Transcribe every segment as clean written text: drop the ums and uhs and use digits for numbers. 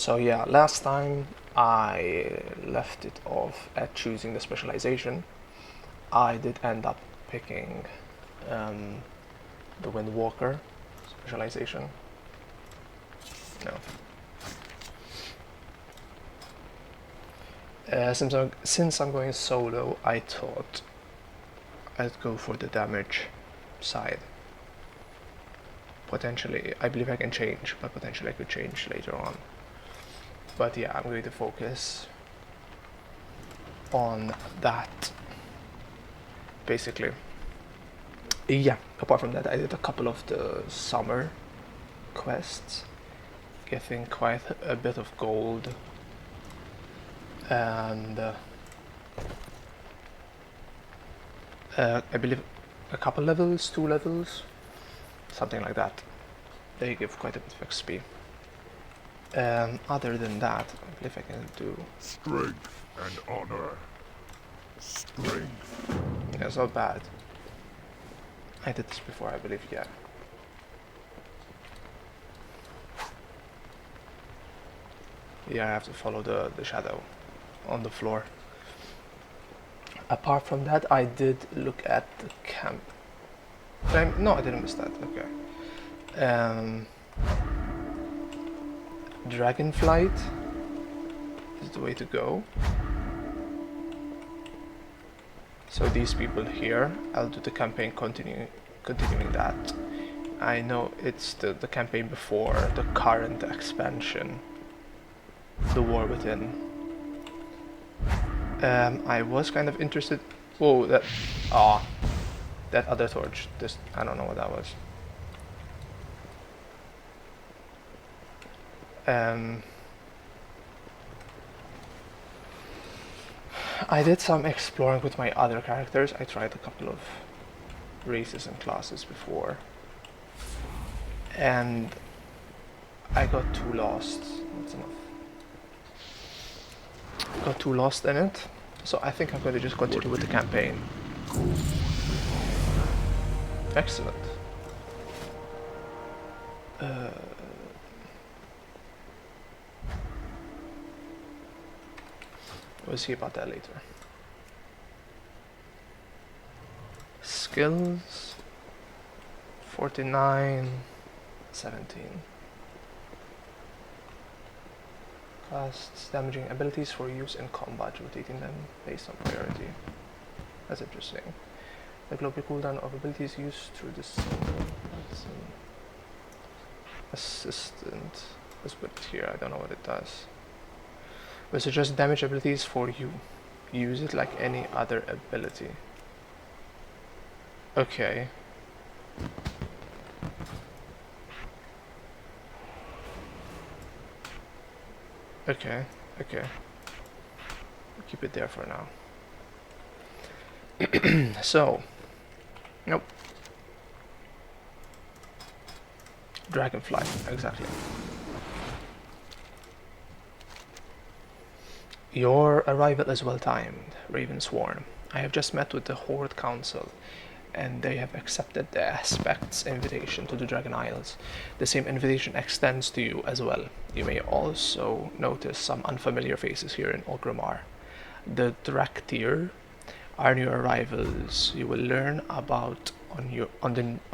So yeah, last time I left it off at choosing the specialization. I did end up picking the Windwalker specialization. No. Since I'm going solo, I thought I'd go for the damage side. Potentially, I believe I can change, but potentially I could change later on. But yeah, I'm going to focus on that, basically. Yeah, apart from that, I did a couple of the summer quests, getting quite a bit of gold, and I believe a couple levels, 2 levels, something like that. They give quite a bit of XP. Other than that, I believe I can do strength and honor. Strength. Yeah, it's not bad. I did this before, I believe, yeah. Yeah, I have to follow the shadow on the floor. Apart from that, I did look at the camp. No, I didn't miss that, okay. Dragonflight is the way to go. So these people here, I'll do the campaign continuing that. I know it's the campaign before the current expansion, the War Within. I was kind of interested. Whoa, that other torch. This, I don't know what that was. I did some exploring with my other characters. I tried a couple of races and classes before, and I got too lost. That's enough. Got too lost in it, so I think I'm going to just continue with the campaign. Excellent. We'll see about that later. Skills 49, 17. Casts damaging abilities for use in combat, rotating them based on priority. That's interesting. The global cooldown of abilities used through this assistant. Let's put it here, I don't know what it does. But suggests damage abilities for you. Use it like any other ability. Okay. Okay, okay. Keep it there for now. So, nope. Dragonflight, exactly. Your arrival is well timed, Ravensworn. I have just met with the Horde Council, and they have accepted the Aspect's invitation to the Dragon Isles. The same invitation extends to you as well. You may also notice some unfamiliar faces here in Orgrimmar. The Draktyr are new arrivals you will learn about on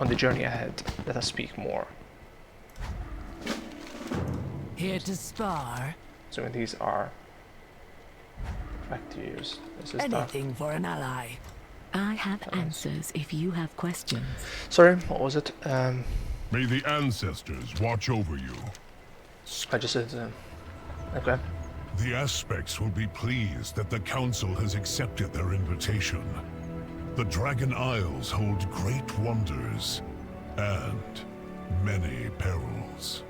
the journey ahead. Let us speak more. Here to spar? So these are Draktyrs. Anything for an ally. I have answers if you have questions. Sorry, what was it? May the ancestors watch over you. I just said, okay. The Aspects will be pleased that the Council has accepted their invitation. The Dragon Isles hold great wonders and many perils.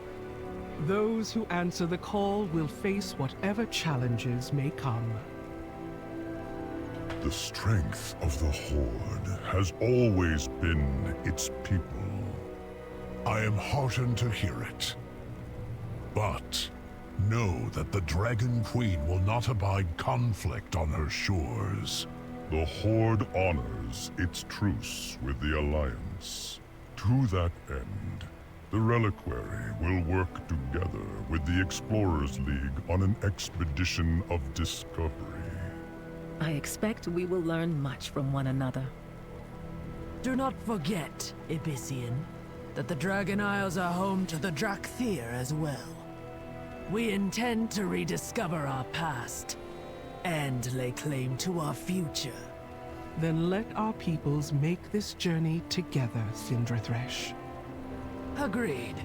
Those who answer the call will face whatever challenges may come. The strength of the Horde has always been its people. I am heartened to hear it. But know that the Dragon Queen will not abide conflict on her shores. The Horde honors its truce with the Alliance. To that end, The Reliquary will work together with the Explorers League on an expedition of discovery. I expect we will learn much from one another. Do not forget, Abyssian, that the Dragon Isles are home to the Drakthir as well. We intend to rediscover our past and lay claim to our future. Then let our peoples make this journey together, Cindrathresh. Agreed.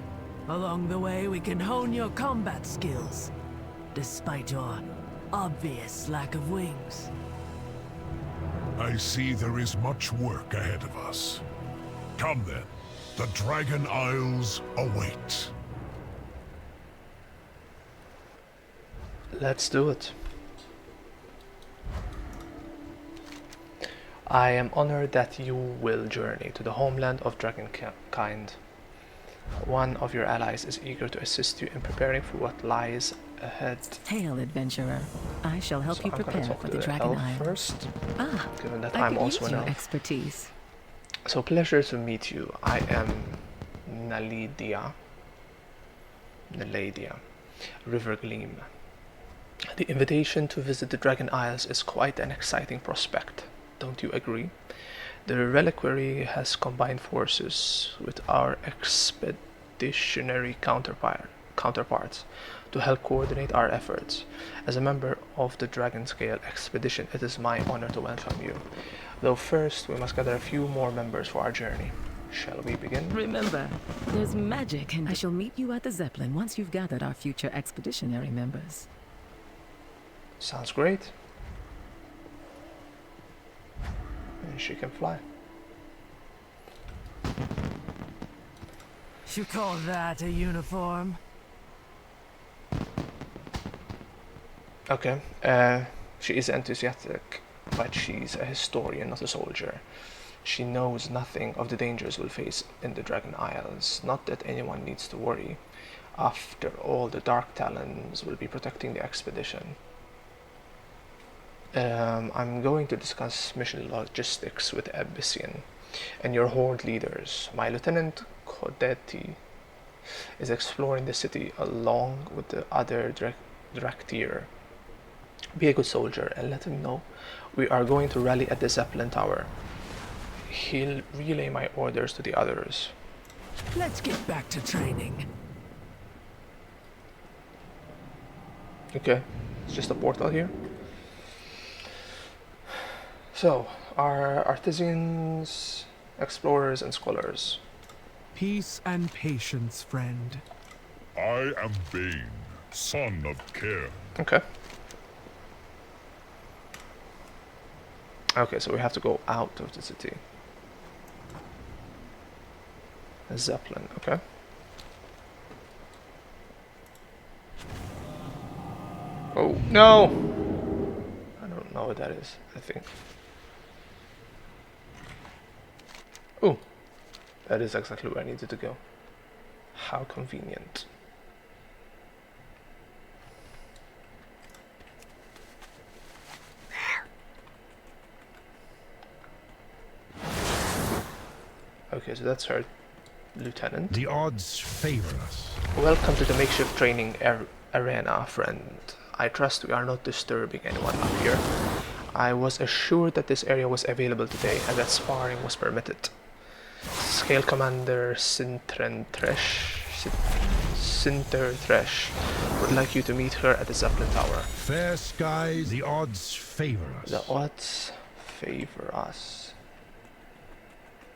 Along the way, we can hone your combat skills, despite your obvious lack of wings. I see there is much work ahead of us. Come then, the Dragon Isles await. Let's do it. I am honored that you will journey to the homeland of Dragonkind. One of your allies is eager to assist you in preparing for what lies ahead. Hail, adventurer. I shall help you I'm gonna prepare talk for to the Dragon elf Isle. first, Ah, given that I I'm could also use an your elf. expertise. So pleasure to meet you. I am Naladia, Rivergleam. The invitation to visit the Dragon Isles is quite an exciting prospect, don't you agree? The Reliquary has combined forces with our expeditionary counterparts to help coordinate our efforts. As a member of the Dragon Scale expedition, it is my honor to welcome you. Though first, we must gather a few more members for our journey. Shall we begin? Remember, there's magic, and I shall meet you at the Zeppelin once you've gathered our future expeditionary members. Sounds great. And she can fly. You call that a uniform? Okay, she is enthusiastic, but she's a historian, not a soldier. She knows nothing of the dangers we'll face in the Dragon Isles. Not that anyone needs to worry. After all, the Dark Talons will be protecting the expedition. I'm going to discuss mission logistics with Abyssian and your horde leaders. My Lieutenant Kodeti is exploring the city along with the other Drakthir. Be a good soldier and let him know we are going to rally at the Zeppelin Tower. He'll relay my orders to the others. Let's get back to training. Okay, it's just a portal here. So, our artisans, explorers, and scholars. Peace and patience, friend. I am Bane, son of Care. Okay. Okay, so we have to go out of the city. A Zeppelin, okay. Oh, no! I don't know what that is, I think. Oh, that is exactly where I needed to go. How convenient. Okay, so that's her lieutenant. The odds favor us. Welcome to the makeshift training arena, friend. I trust we are not disturbing anyone up here. I was assured that this area was available today and that sparring was permitted. Scale Commander Sinterthresh would like you to meet her at the Zeppelin Tower. Fair skies, the odds favor us. The odds favor us.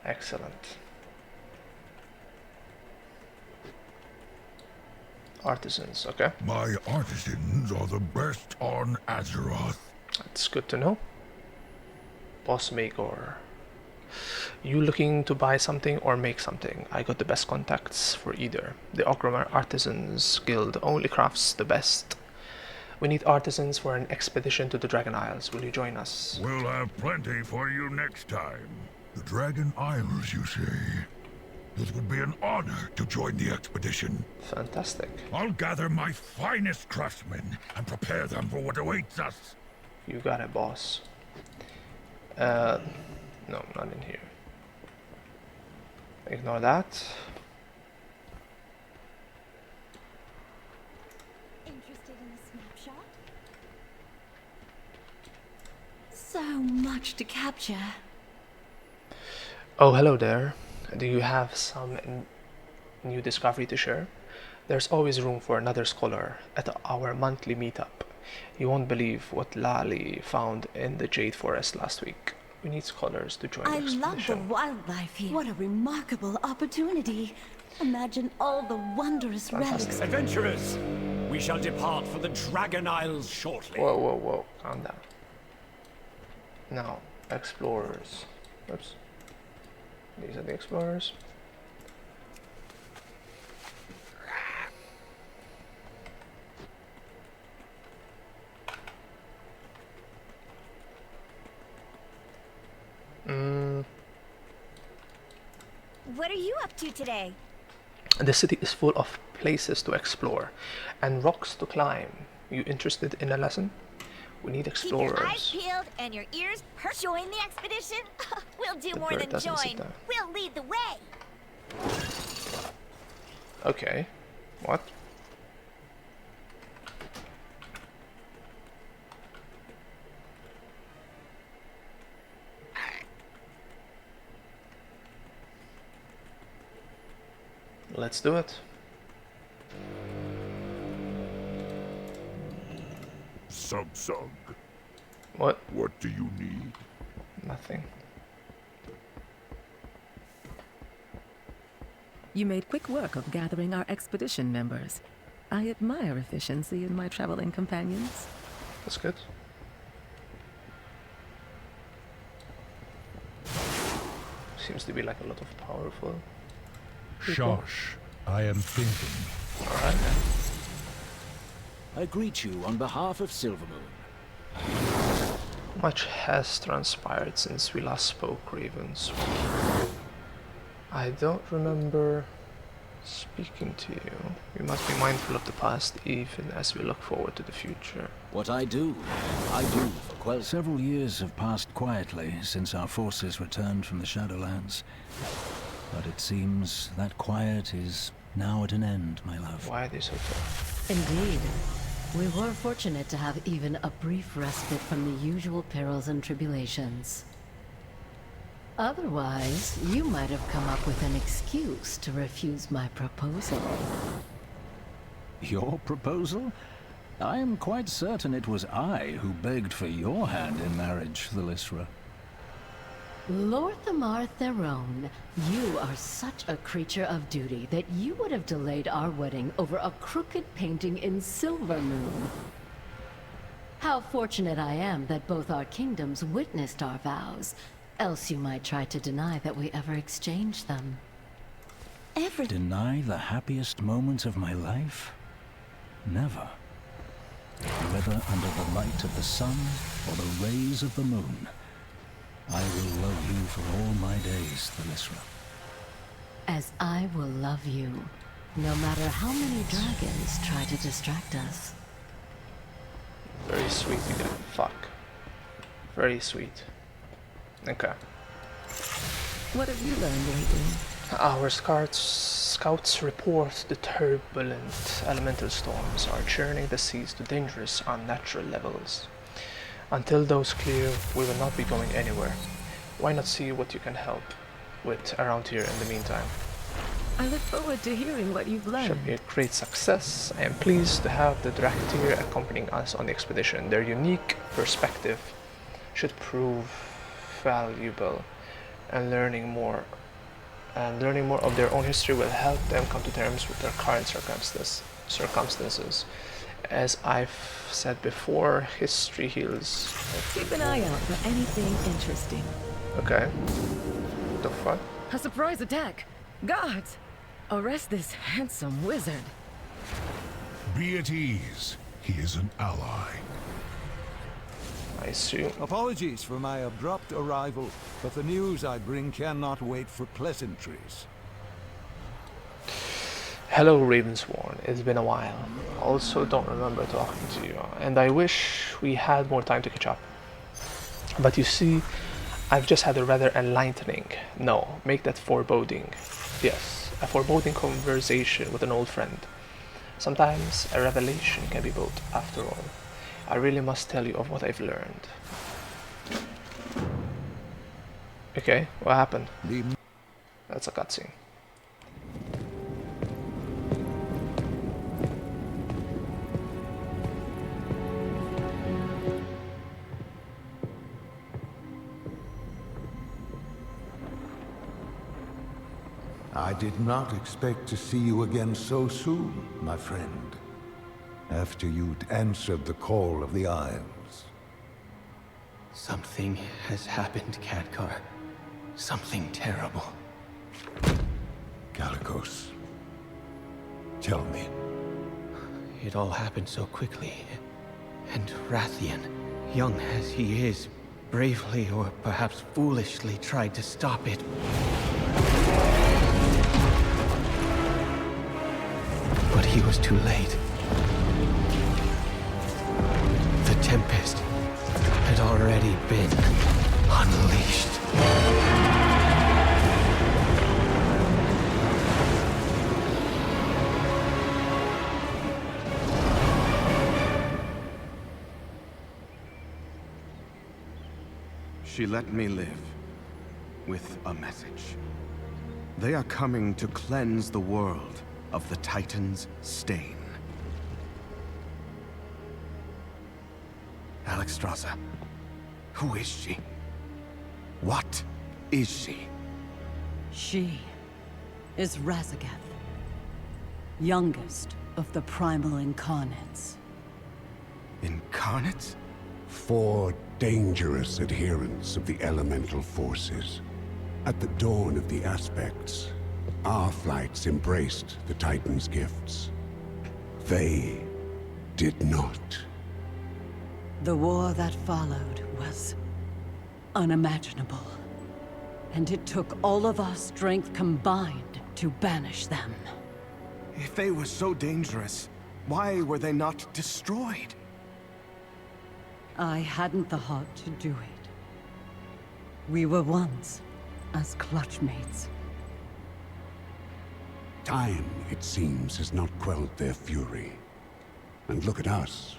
Excellent. Artisans, okay. My artisans are the best on Azeroth. That's good to know. Boss Magor. You looking to buy something or make something? I got the best contacts for either. The Ogrimmar Artisans Guild only crafts the best. We need artisans for an expedition to the Dragon Isles. Will you join us? We'll have plenty for you next time. The Dragon Isles, you say? It would be an honor to join the expedition. Fantastic. I'll gather my finest craftsmen and prepare them for what awaits us. You got it, boss. No, not in here. Ignore that. Interested in a snapshot? So much to capture. Oh, hello there. Do you have some new discovery to share? There's always room for another scholar at our monthly meetup. You won't believe what Lali found in the Jade Forest last week. We need scholars to join the I love the expedition. wildlife here. What a remarkable opportunity. Imagine all the wondrous relics. Adventurers, we shall depart for the Dragon Isles shortly. Whoa, whoa, whoa. Calm down. Now, explorers. Oops. These are the explorers. What are you up to today? The city is full of places to explore and rocks to climb. You interested in a lesson? We need Keep your eyes explorers. peeled and your ears perked. Join the expedition? We'll do The more bird than doesn't sit join. there. We'll lead the way. Okay. What? Let's do it. Sug. What? What do you need? Nothing. You made quick work of gathering our expedition members. I admire efficiency in my traveling companions. That's good. Seems to be like a lot of powerful people. Shosh, I am thinking. Alright. I greet you on behalf of Silvermoon. Much has transpired since we last spoke, Ravens. I don't remember speaking to you. We must be mindful of the past even as we look forward to the future. What I do for Quell. Several years have passed quietly since our forces returned from the Shadowlands. But it seems that quiet is now at an end, my love. Why are they so tough? Indeed. We were fortunate to have even a brief respite from the usual perils and tribulations. Otherwise, you might have come up with an excuse to refuse my proposal. Your proposal? I am quite certain it was I who begged for your hand in marriage, Thalysra. Lord Thamar Theron, you are such a creature of duty that you would have delayed our wedding over a crooked painting in Silvermoon. How fortunate I am that both our kingdoms witnessed our vows, else you might try to deny that we ever exchanged them. Deny the happiest moments of my life? Never. Whether under the light of the sun or the rays of the moon, I will love you for all my days, Thalysra. As I will love you, no matter how many dragons try to distract us. Very sweet, you can fuck. Very sweet. Okay. What have you learned lately? Our scouts report the turbulent elemental storms are churning the seas to dangerous unnatural levels. Until those clear, we will not be going anywhere. Why not see what you can help with around here in the meantime? I look forward to hearing what you've learned. Should be a great success. I am pleased to have the Draktyr accompanying us on the expedition. Their unique perspective should prove valuable, and learning more of their own history will help them come to terms with their current circumstances. As I've said before, history heals. Keep an eye out for anything interesting. Okay. What the fuck? A surprise attack! Guards! Arrest this handsome wizard. Be at ease. He is an ally. I assume. Apologies for my abrupt arrival, but the news I bring cannot wait for pleasantries. Hello, Ravensworn. It's been a while. Also, don't remember talking to you, and I wish we had more time to catch up. But you see, I've just had a rather enlightening, make that foreboding. Yes, a foreboding conversation with an old friend. Sometimes a revelation can be both, after all. I really must tell you of what I've learned. Okay, what happened? That's a cutscene. I did not expect to see you again so soon, my friend. After you'd answered the call of the Isles. Something has happened, Khadgar. Something terrible. Kalikos, tell me. It all happened so quickly. And Rathian, young as he is, bravely or perhaps foolishly tried to stop it. But he was too late. The Tempest had already been unleashed. She let me live with a message. They are coming to cleanse the world of the Titan's stain. Alexstrasza, who is she? What is she? She is Razagath, youngest of the primal incarnates. Incarnates? 4 dangerous adherents of the elemental forces. At the dawn of the aspects, our flights embraced the Titan's gifts. They did not. The war that followed was unimaginable. And it took all of our strength combined to banish them. If they were so dangerous, why were they not destroyed? I hadn't the heart to do it. We were once as clutchmates. Time, it seems, has not quelled their fury. And look at us.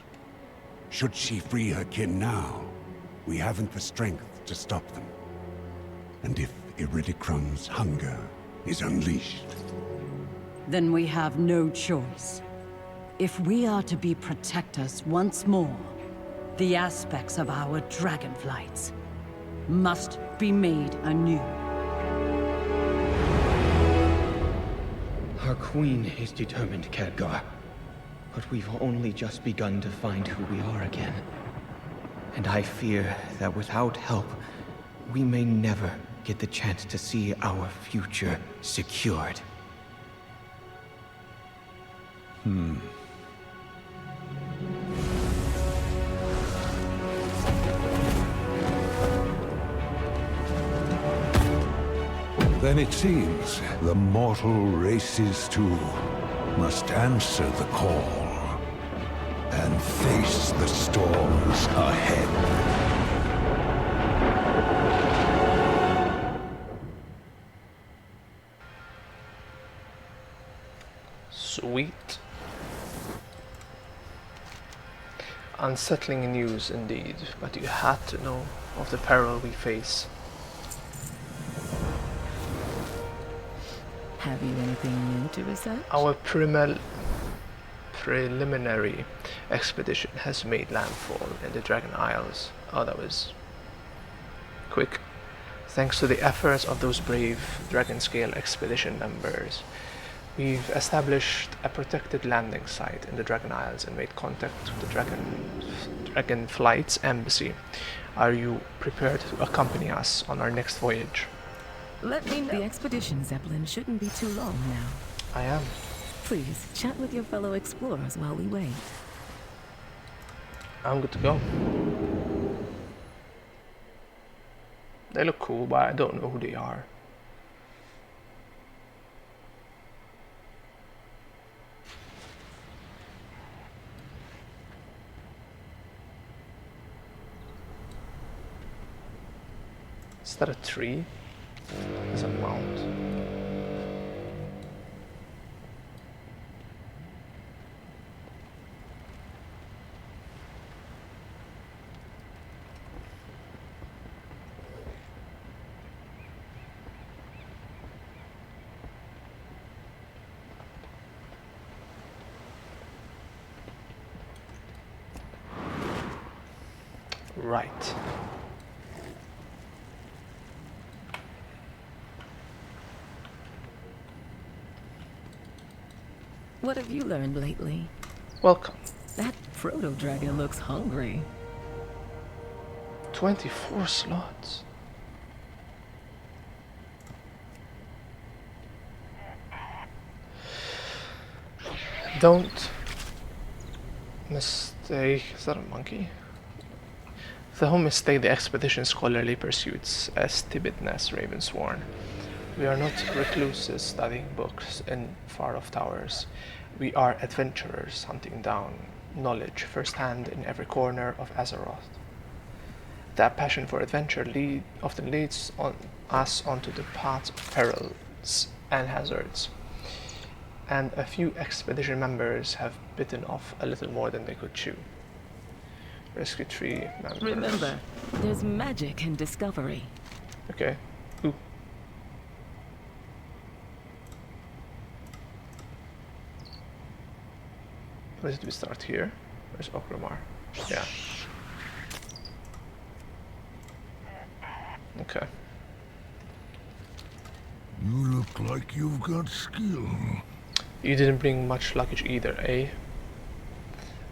Should she free her kin now, we haven't the strength to stop them. And if Iridikron's hunger is unleashed... Then we have no choice. If we are to be protectors once more, the aspects of our Dragonflights must be made anew. Our queen is determined, Khadgar. But we've only just begun to find who we are again. And I fear that without help, we may never get the chance to see our future secured. Then it seems the mortal races too must answer the call and face the storms ahead. Sweet. Unsettling news indeed, but you had to know of the peril we face. Have you anything new to research? Our preliminary expedition has made landfall in the Dragon Isles. Oh, that was quick. Thanks to the efforts of those brave Dragon-scale expedition members, we've established a protected landing site in the Dragon Isles and made contact with the Dragonflight's embassy. Are you prepared to accompany us on our next voyage? Let me know. The expedition, Zeppelin, shouldn't be too long now. I am. Please, chat with your fellow explorers while we wait. I'm good to go. They look cool, but I don't know who they are. Is that a tree? There's a mount. Right. What have you learned lately? Welcome. That proto-dragon looks hungry. 24 slots. Don't mistake. Is that a monkey? Don't mistake the expedition's scholarly pursuits as timidness, Ravensworn. We are not recluses studying books in far-off towers. We are adventurers hunting down knowledge firsthand in every corner of Azeroth. That passion for adventure often leads us onto the paths of perils and hazards. And a few expedition members have bitten off a little more than they could chew. Rescue 3 members. Remember, there's magic in discovery. Okay. Ooh. Where did we start here? Where's Okramar? Yeah. Okay. You look like you've got skill. You didn't bring much luggage either, eh?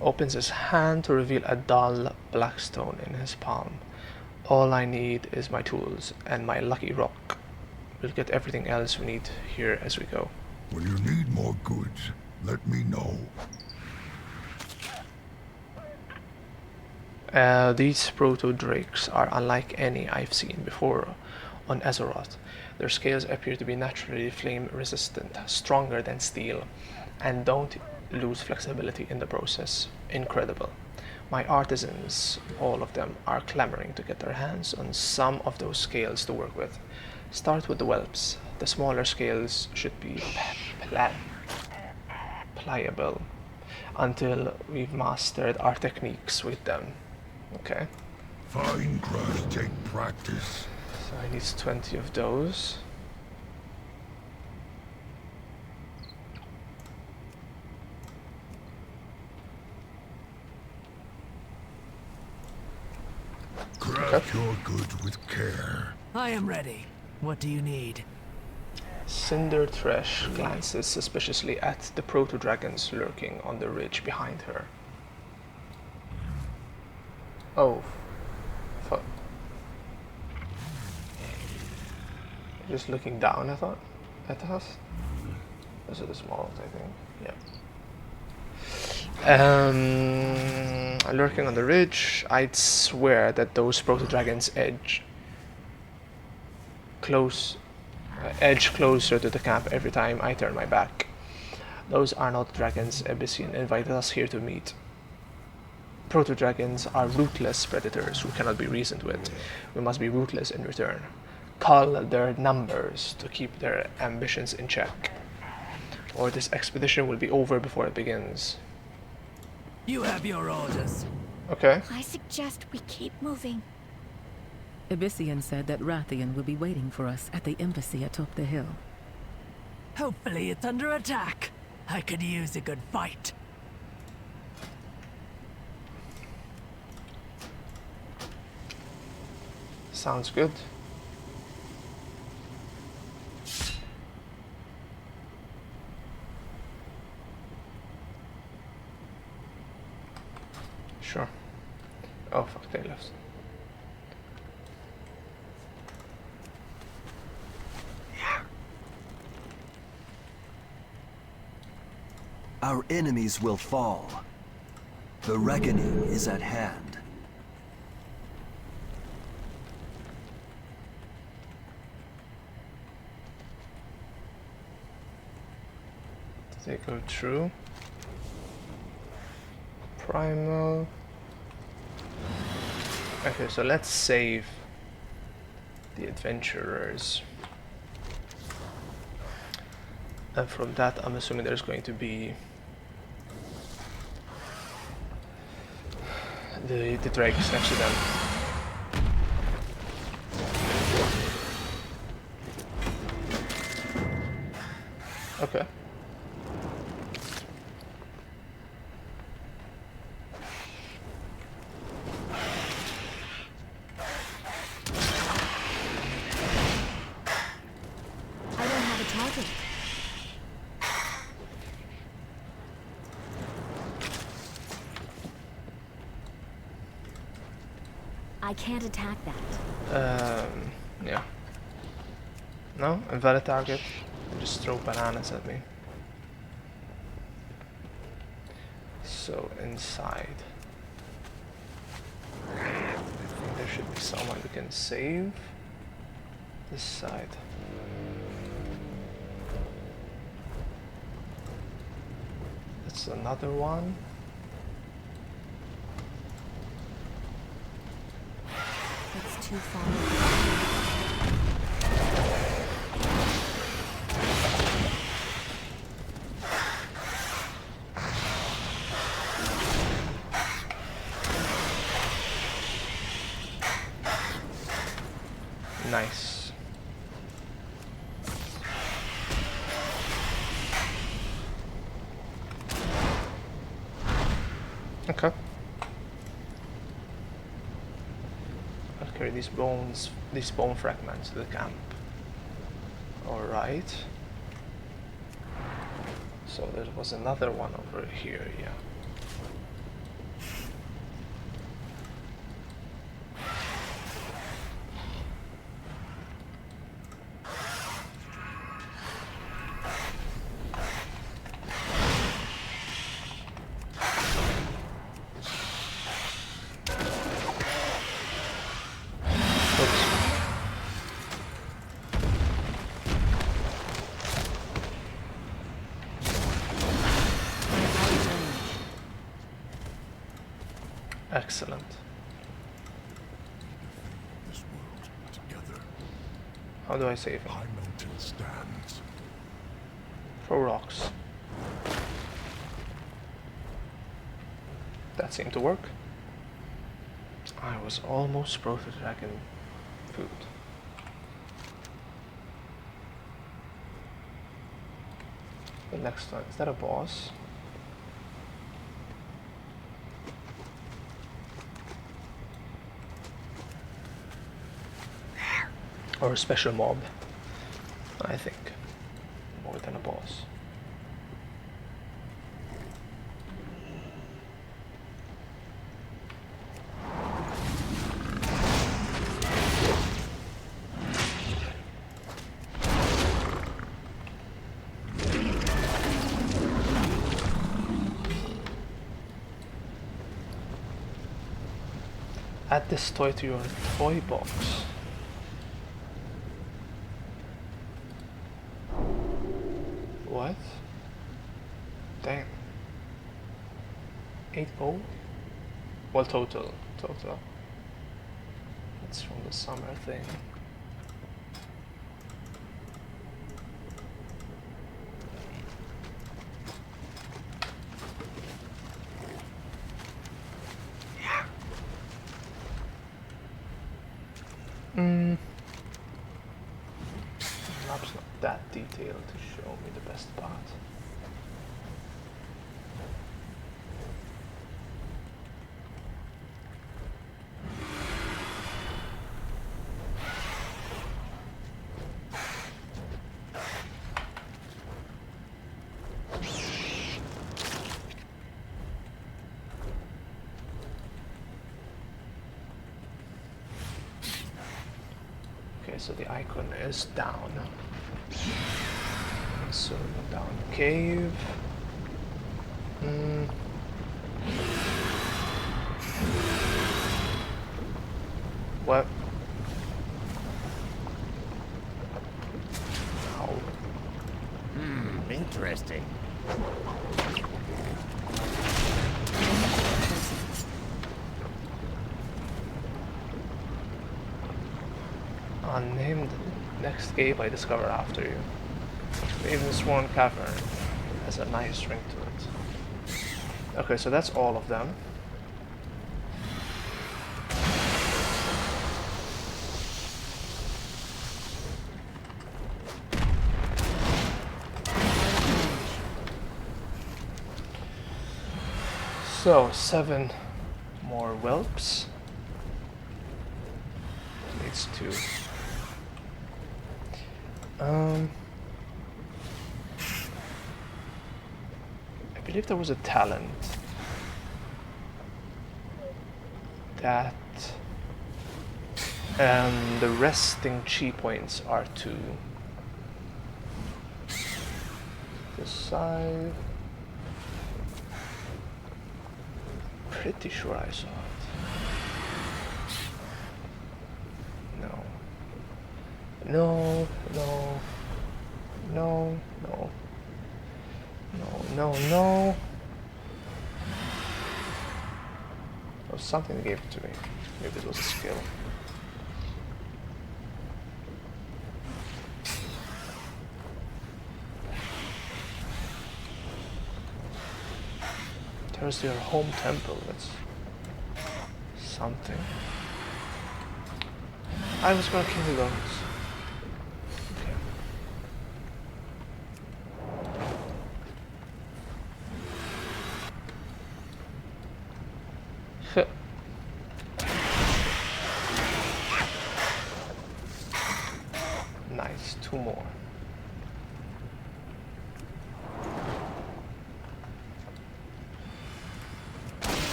Opens his hand to reveal a dull black stone in his palm. All I need is my tools and my lucky rock. We'll get everything else we need here as we go. When you need more goods, let me know. These proto-drakes are unlike any I've seen before on Azeroth. Their scales appear to be naturally flame-resistant, stronger than steel, and don't lose flexibility in the process. Incredible. My artisans, all of them, are clamoring to get their hands on some of those scales to work with. Start with the whelps. The smaller scales should be pliable until we've mastered our techniques with them. Okay. Fine craft take practice. So I need 20 of those. Craft your goods with care. I am ready. What do you need? Cinder Thresh glances suspiciously at the proto-dragons lurking on the ridge behind her. Oh. Fuck. Just looking down, I thought, at us. Those are the small ones, I think. Yeah. Lurking on the ridge, I'd swear that those proto-dragons edge closer to the camp every time I turn my back. Those are not dragons Abyssian invited us here to meet. Proto-dragons are ruthless predators who cannot be reasoned with. We must be ruthless in return. Cull their numbers to keep their ambitions in check, or this expedition will be over before it begins. You have your orders. Okay. I suggest we keep moving. Abyssian said that Rathian will be waiting for us at the embassy atop the hill. Hopefully it's under attack. I could use a good fight. Sounds good. Sure. Oh fuck, they left. Our enemies will fall. The reckoning is at hand. Did they go through? Primal. Okay, so let's save the adventurers. And from that, I'm assuming there's going to be the drakes next to them. Okay. I can't attack that. Yeah. No, invalid target. Just throw bananas at me. So inside, I think there should be someone we can save. This side. That's another one. It's too far. Nice. Okay. I'll carry these bones, these bone fragments to the camp. Alright. So there was another one over here, yeah. Excellent. This world together. How do I save him? High mountain stands. Throw rocks. That seemed to work. I was almost pro to dragon food. The next one, is that a boss? Or a special mob, I think, more than a boss. Add this toy to your toy box. What? Damn. 8 gold? Well, total. That's from the summer thing. Map's not that detailed to show me the best part. Okay, so the icon is down. So down cave. What? How? Interesting. Unnamed next cave I discover after you. Even Sworn Cavern has a nice ring to it. Okay, so that's all of them. So, 7 more whelps. Needs 2. I believe there was a talent that And the resting chi points are to this side. Pretty sure I saw it. No. No, no. No, no. No, no, no. There was something that gave it to me. Maybe it was a skill. There's your home temple. That's something. I was gonna kill those. Okay. Nice, 2 more.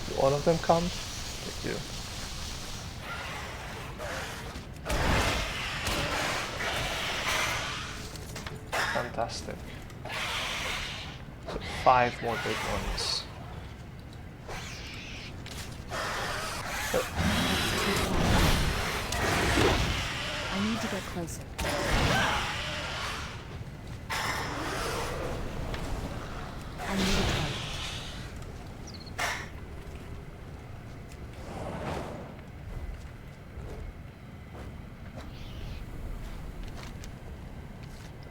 Do all of them come? They do. Fantastic. So 5 more big ones. I need to get closer. I need a target.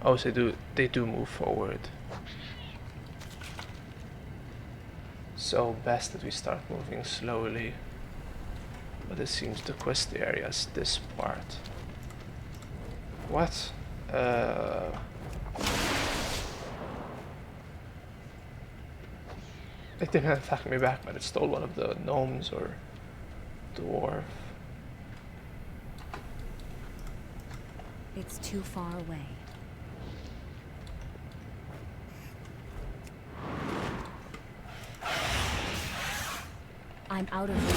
Oh, so they do move forward. So best that we start moving slowly. But it seems the quest area is this part. What? It didn't attack me back, but it stole one of the gnomes or dwarf. It's too far away. I'm out of reach.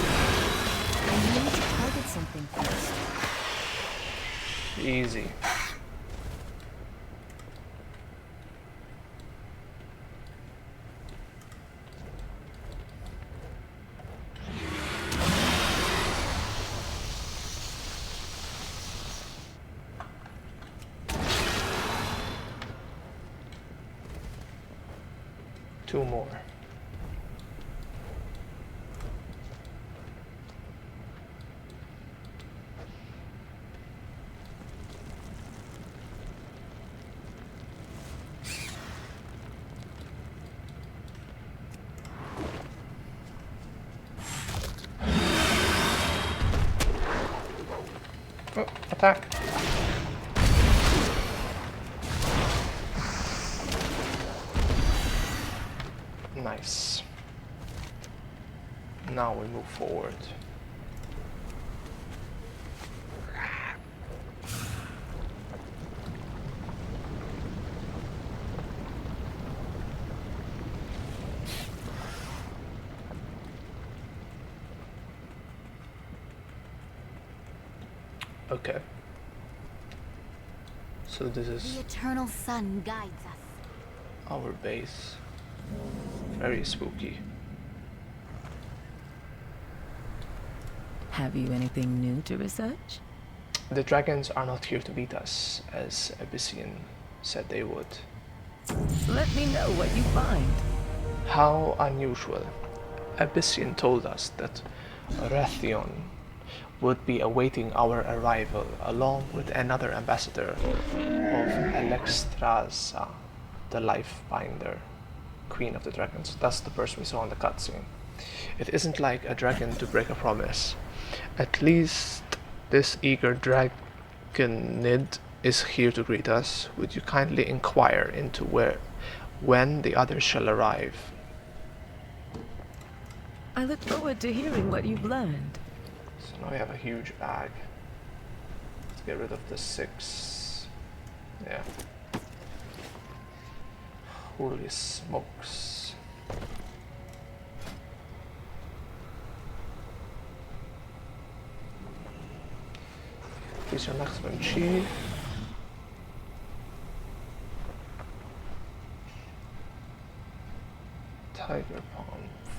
I need to target something first. Easy. Two more. Oh, attack. Nice. Now we move forward. Okay. So this is The eternal sun guides us. our base. Very spooky. Have you anything new to research? The dragons are not here to beat us, as Abyssian said they would. Let me know what you find. How unusual. Abyssian told us that Raytheon would be awaiting our arrival along with another ambassador of Alexstrasza, the Lifebinder, Queen of the Dragons. That's the person we saw in the cutscene. It isn't like a dragon to break a promise. At least this eager dragonid is here to greet us. Would you kindly inquire into when the others shall arrive? I look forward to hearing what you've learned. So now we have a huge bag. Let's get rid of the 6. Yeah. Holy smokes. Increase your maximum chi. Tiger Palm,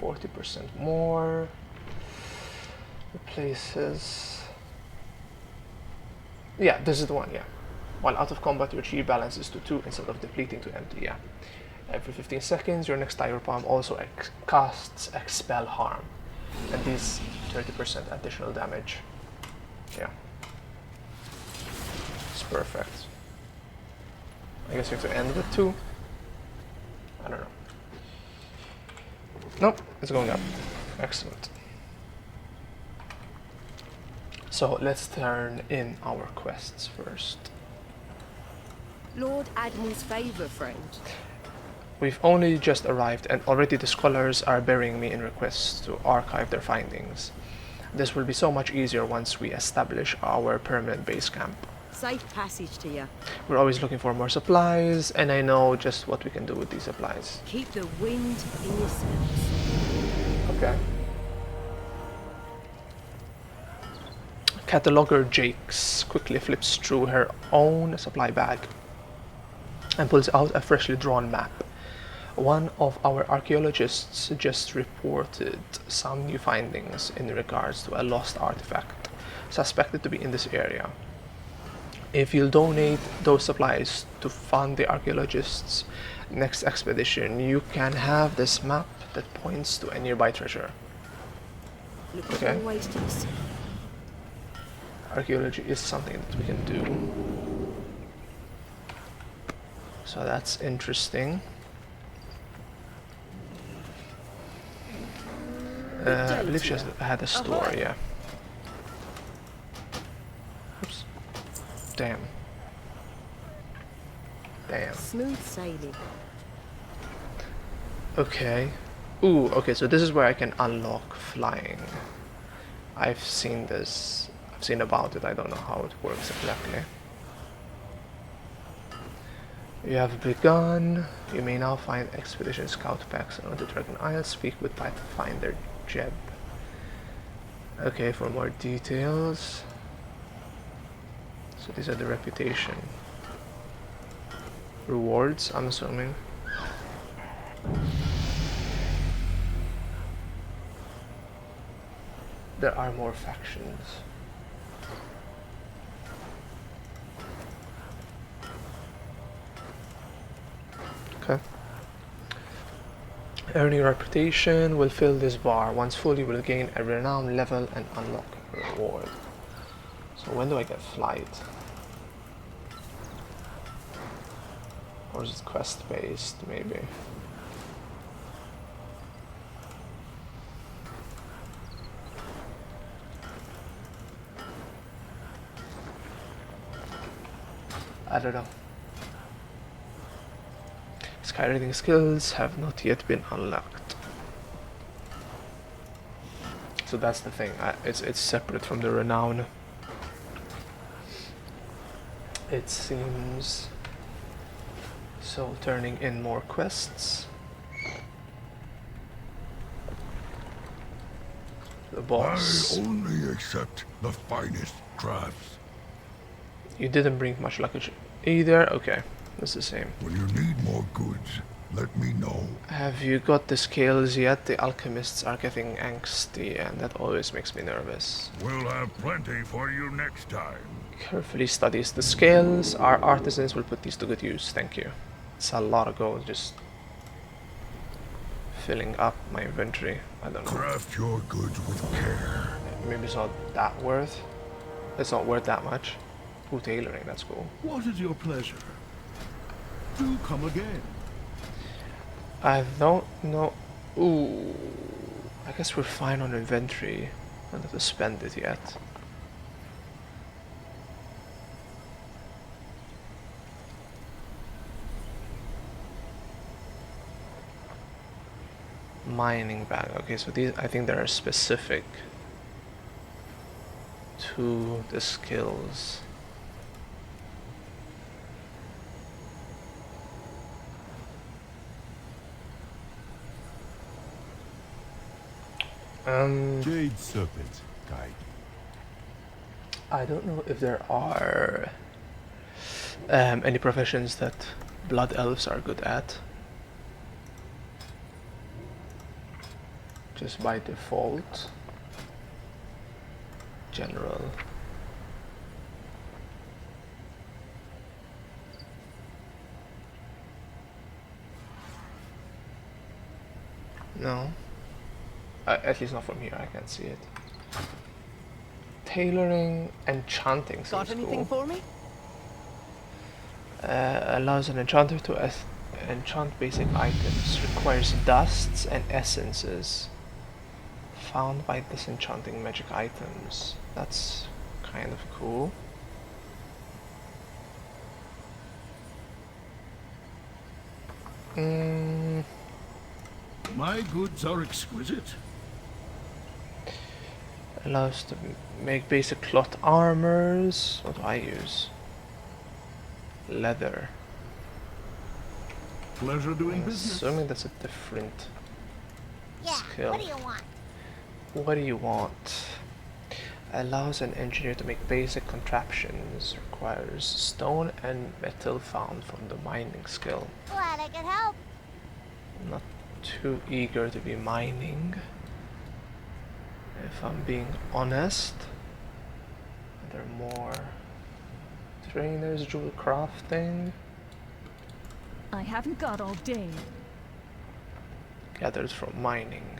40% more. Replaces... Yeah, this is the one, yeah. While out of combat, your chi balances to 2 instead of depleting to empty, yeah. Every 15 seconds, your next Tiger Palm also casts Expel Harm. And these 30% additional damage. Yeah. It's perfect. I guess you have to end with 2. I don't know. Nope, it's going up. Excellent. So let's turn in our quests first. Lord Admiral's favour, friend. We've only just arrived and already the scholars are burying me in requests to archive their findings. This will be so much easier once we establish our permanent base camp. Safe passage to you. We're always looking for more supplies, and I know just what we can do with these supplies. Keep the wind in your sails. Okay. Cataloger Jakes quickly flips through her own supply bag and pulls out a freshly drawn map. One of our archaeologists just reported some new findings in regards to a lost artifact suspected to be in this area. If you'll donate those supplies to fund the archaeologist's next expedition, you can have this map that points to a nearby treasure. Look Okay. always to the sea. Archaeology is something that we can do. So that's interesting. I believe she had a store, yeah. Oops. Damn. Damn. Smooth sailing. Okay. Ooh, okay, so this is where I can unlock flying. I've seen this. I've seen about it. I don't know how it works exactly. You have begun. You may now find expedition scout packs on the Dragon Isle. Speak with Pathfinder Jeb. Okay, for more details. So these are the reputation rewards, I'm assuming. There are more factions. Okay. Earning reputation will fill this bar. Once full, you will gain a renown level and unlock a reward. So when do I get flight? Or is it quest based, maybe? I don't know. Skywriting skills have not yet been unlocked. So that's the thing. It's separate from the renown. It seems. So turning in more quests. The boss. I only accept the finest crafts. You didn't bring much luggage either. Okay, that's the same. When you need more goods, let me know. Have you got the scales yet? The alchemists are getting angsty and that always makes me nervous. We'll have plenty for you next time. Carefully studies the scales. Our artisans will put these to good use. Thank you. It's a lot of gold just filling up my inventory. I don't know. Craft your goods with care. Maybe it's not that worth. It's not worth that much. Ooh, tailoring, that's cool. What is your pleasure? Do come again. I don't know. Ooh, I guess we're fine on inventory. I don't have to spend it yet. Mining bag. Okay, so these, I think they are specific to the skills. Jade Serpent Guide. I don't know if there are any professions that blood elves are good at. Just by default. General. No. At least not from here, I can't see it. Tailoring, enchanting. Got anything cool. for me? Allows an enchanter to enchant basic items. Requires dusts and essences found by disenchanting magic items. That's kind of cool. My goods are exquisite. Allows to make basic cloth armors. What do I use? Leather. Pleasure doing I'm business. assuming that's a different skill. What do you want? What do you want? Allows an engineer to make basic contraptions. Requires stone and metal found from the mining skill. Glad I could help. I'm not too eager to be mining, if I'm being honest. There are more trainers, jewel crafting. I haven't got all day. Gathered from mining.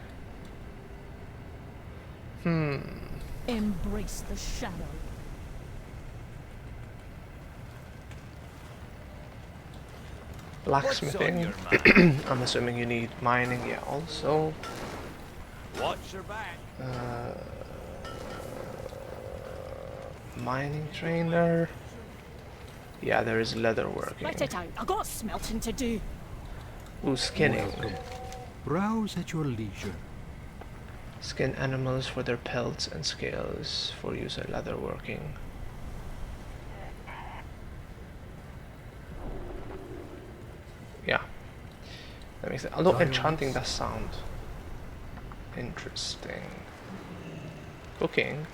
Embrace the shadow. Blacksmithing. I'm assuming you need mining, yeah, also. Watch your back. Mining trainer. Yeah, there is leather working. Let it out. I got smelting to do. Ooh, skinning. Welcome. Browse at your leisure. Skin animals for their pelts and scales for use in leather working. Yeah. That makes sense. Although enchanting does sound interesting. Cooking.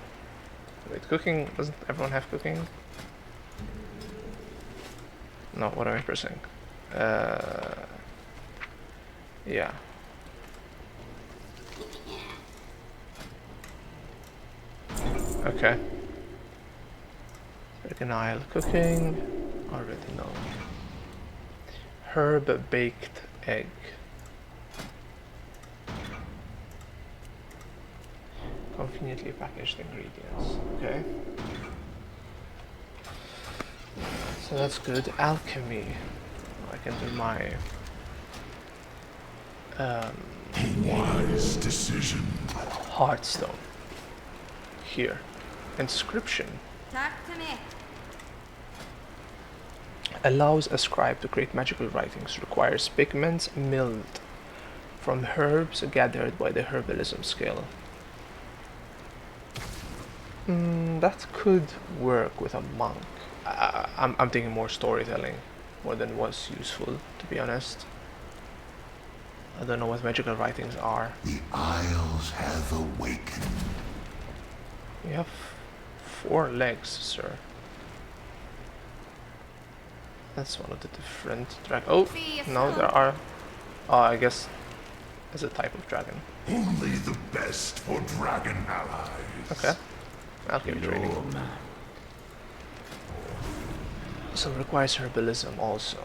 Wait, cooking, doesn't everyone have cooking? No, what am I pressing? Yeah. Okay. Dragonile cooking. Already know. Herb baked egg. Conveniently packaged ingredients. Okay. So that's good. Alchemy. I can do my wise decision. Heartstone. Here. Inscription. Talk to me. Allows a scribe to create magical writings. Requires pigments milled from herbs gathered by the herbalism skill. That could work with a monk. I'm thinking more storytelling more than what's useful, to be honest. I don't know what magical writings are. The Isles have awakened. You have 4 legs, sir. That's one of the different oh, no, there are. Oh, I guess it's a type of dragon. Only the best for dragon allies. Okay. Alchemy training. So requires herbalism also.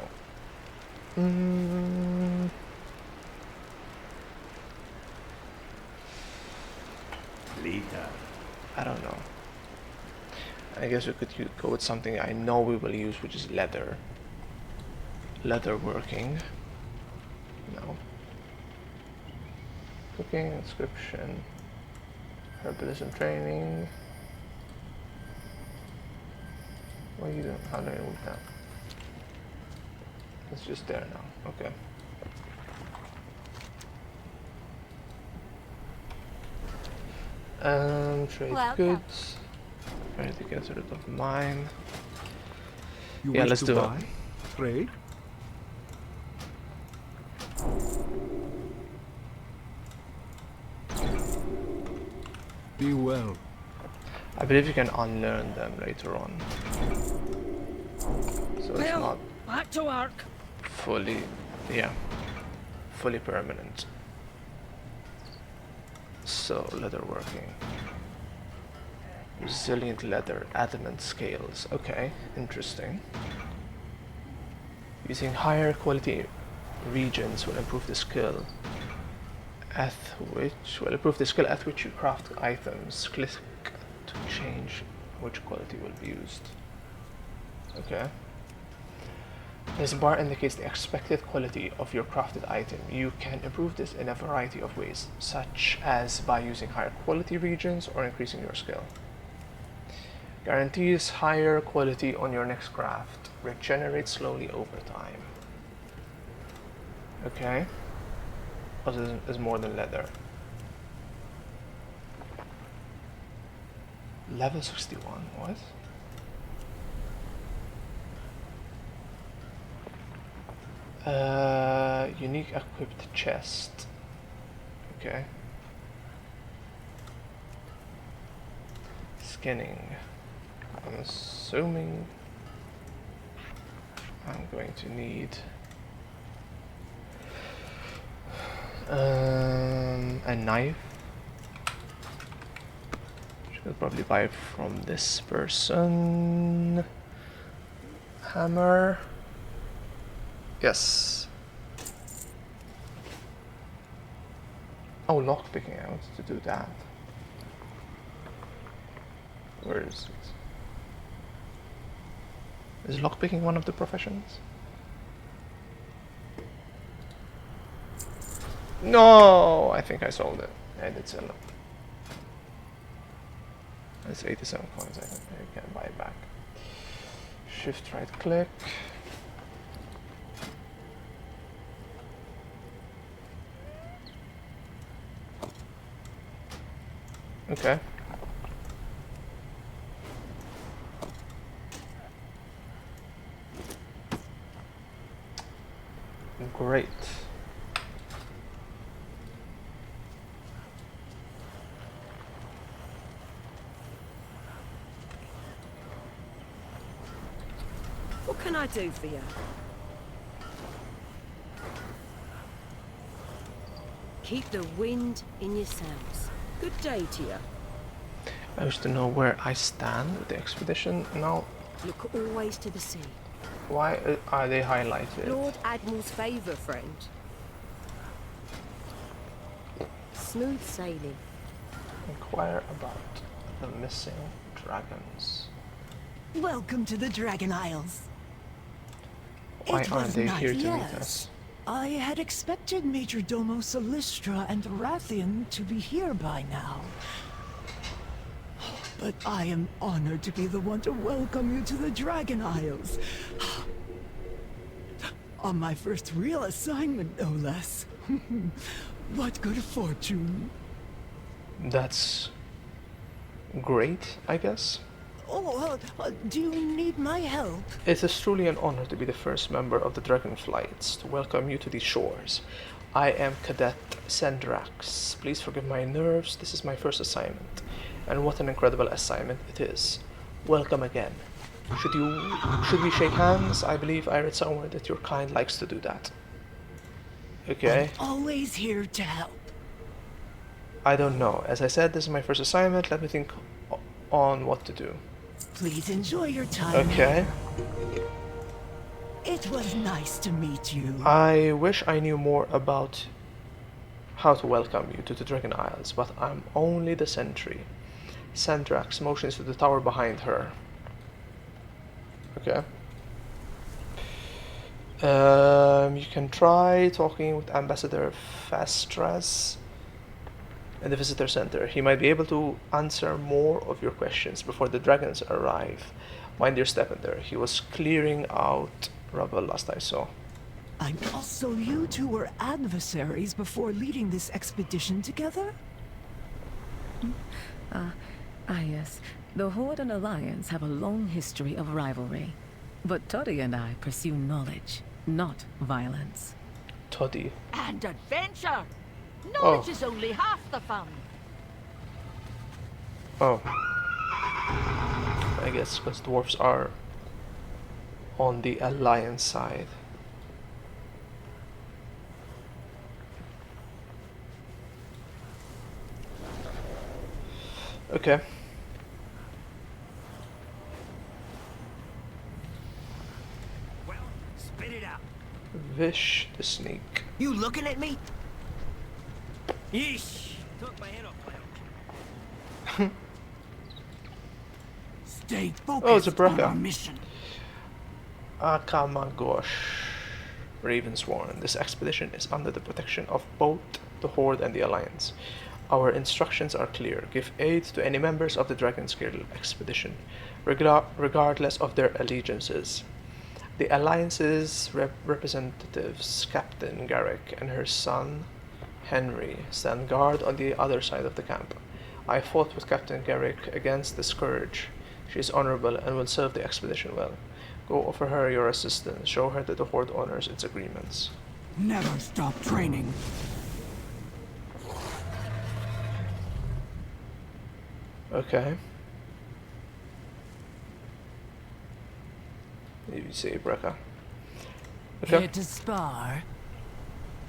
Lita. I don't know. I guess we could go with something I know we will use, which is leather. Leather working. No. Cooking, inscription. Herbalism training. What are you doing? How do I move now? It's just there now. Okay. Trade goods. Ready to get rid of mine. Yeah, let's do it. Trade. Be well. I believe you can unlearn them later on. So it's not back to work. fully, yeah, fully permanent. So, leatherworking. Resilient leather, adamant scales. Okay, interesting. Using higher quality regions will improve the skill at which you craft items. Click to change which quality will be used. Okay. This bar indicates the expected quality of your crafted item. You can improve this in a variety of ways, such as by using higher quality regions or increasing your skill. Guarantees higher quality on your next craft. Regenerate slowly over time. Okay. Oh, this is more than leather. Level 61, what? Unique equipped chest. Okay. Skinning. I'm assuming I'm going to need a knife. Should probably buy from this person. Hammer. Yes. Oh, lockpicking. I want to do that. Where is it? Is lockpicking one of the professions? No, I think I sold it. I did sell it. That's 87 coins. I can buy it back. Shift right click. Okay. Great. What can I do for you? Keep the wind in your sails. Good day to you. I wish to know where I stand with the expedition now. Look always to the sea. Why are they highlighted? Lord Admiral's favour, friend. Smooth sailing. Inquire about the missing dragons. Welcome to the Dragon Isles. Why aren't they here to meet us? I had expected Major Domo Solistra and Rathian to be here by now. But I am honored to be the one to welcome you to the Dragon Isles. On my first real assignment, no less. What good fortune. That's great, I guess. Oh, do you need my help? It is truly an honor to be the first member of the Dragonflights to welcome you to these shores. I am Cadet Sendrax. Please forgive my nerves, this is my first assignment. And what an incredible assignment it is. Welcome again. Should we shake hands? I believe I read somewhere that your kind likes to do that. Okay. I'm always here to help. I don't know. As I said, this is my first assignment. Let me think on what to do. Please enjoy your time. Okay. It was nice to meet you. I wish I knew more about how to welcome you to the Dragon Isles, but I'm only the sentry. Sandrax motions to the tower behind her. Okay. You can try talking with Ambassador Fastras in the visitor center. He might be able to answer more of your questions before the dragons arrive. Mind your step in there. He was clearing out rubble last I saw. And also you two were adversaries before leading this expedition together? Yes. The Horde and Alliance have a long history of rivalry. But Toddy and I pursue knowledge, not violence. Toddy. And adventure! Knowledge is only half the fun. Oh. I guess, because dwarves are on the alliance side. Okay. Well, spit it out. Vish the Sneak. You looking at me? Yeesh. Took my head off. Stay focused Oh, it's a on Brekka. our mission. Akamagosh. Ravensworn. This expedition is under the protection of both the Horde and the Alliance. Our instructions are clear. Give aid to any members of the Dragon's Guild expedition, regardless of their allegiances. The Alliance's representatives, Captain Garrick and her son, Henry, stand guard on the other side of the camp. I fought with Captain Garrick against the Scourge. She is honorable and will serve the expedition well. Go offer her your assistance. Show her that the Horde honors its agreements. Never stop training. Okay. You say Brekka. Okay. Here to spar?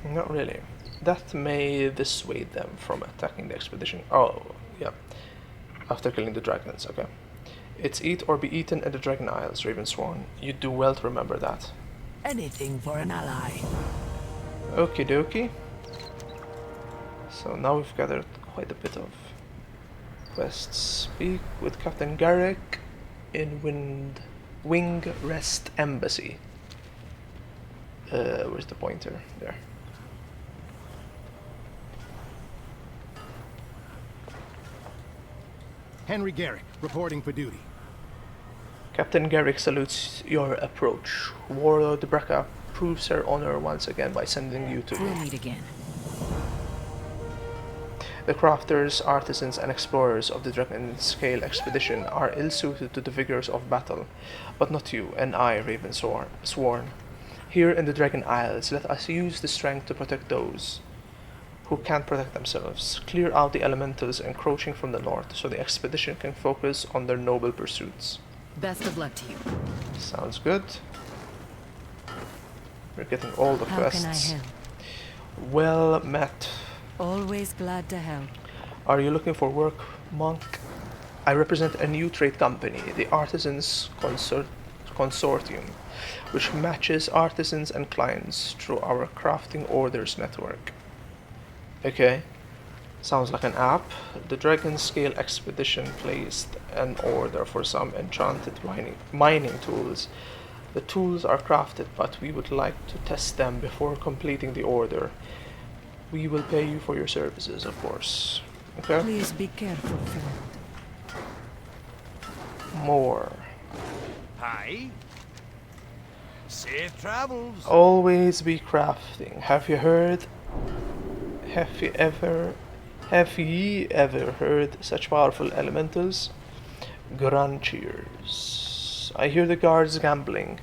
Not really. That may dissuade them from attacking the expedition. Oh, yeah. After killing the dragons, okay. It's eat or be eaten in the Dragon Isles, Ravensworn. You do well to remember that. Anything for an ally. Okie dokie. So now we've gathered quite a bit of quests. Speak with Captain Garrick in Wing Rest Embassy. Where's the pointer? There. Henry Garrick, reporting for duty. Captain Garrick salutes your approach. Warlord Brekka proves her honor once again by sending you to We'll meet again. The crafters, artisans, and explorers of the Dragon Scale expedition are ill-suited to the vigors of battle, but not you and I, Ravensworn. Here in the Dragon Isles, let us use the strength to protect those who can't protect themselves. Clear out the elementals encroaching from the north, so the expedition can focus on their noble pursuits. Best of luck to you. Sounds good. We're getting all the How quests. can I help? Well met. Always glad to help. Are you looking for work, monk? I represent a new trade company, the Artisans Consortium, which matches artisans and clients through our crafting orders network. Okay, sounds like an app. The Dragon Scale expedition placed an order for some enchanted mining tools. The tools are crafted, but we would like to test them before completing the order. We will pay you for your services, of course. Okay? Please be careful, friend. More. Hi. Safe travels. Always be crafting. Have ye ever heard such powerful elementals? Grand cheers. I hear the guards gambling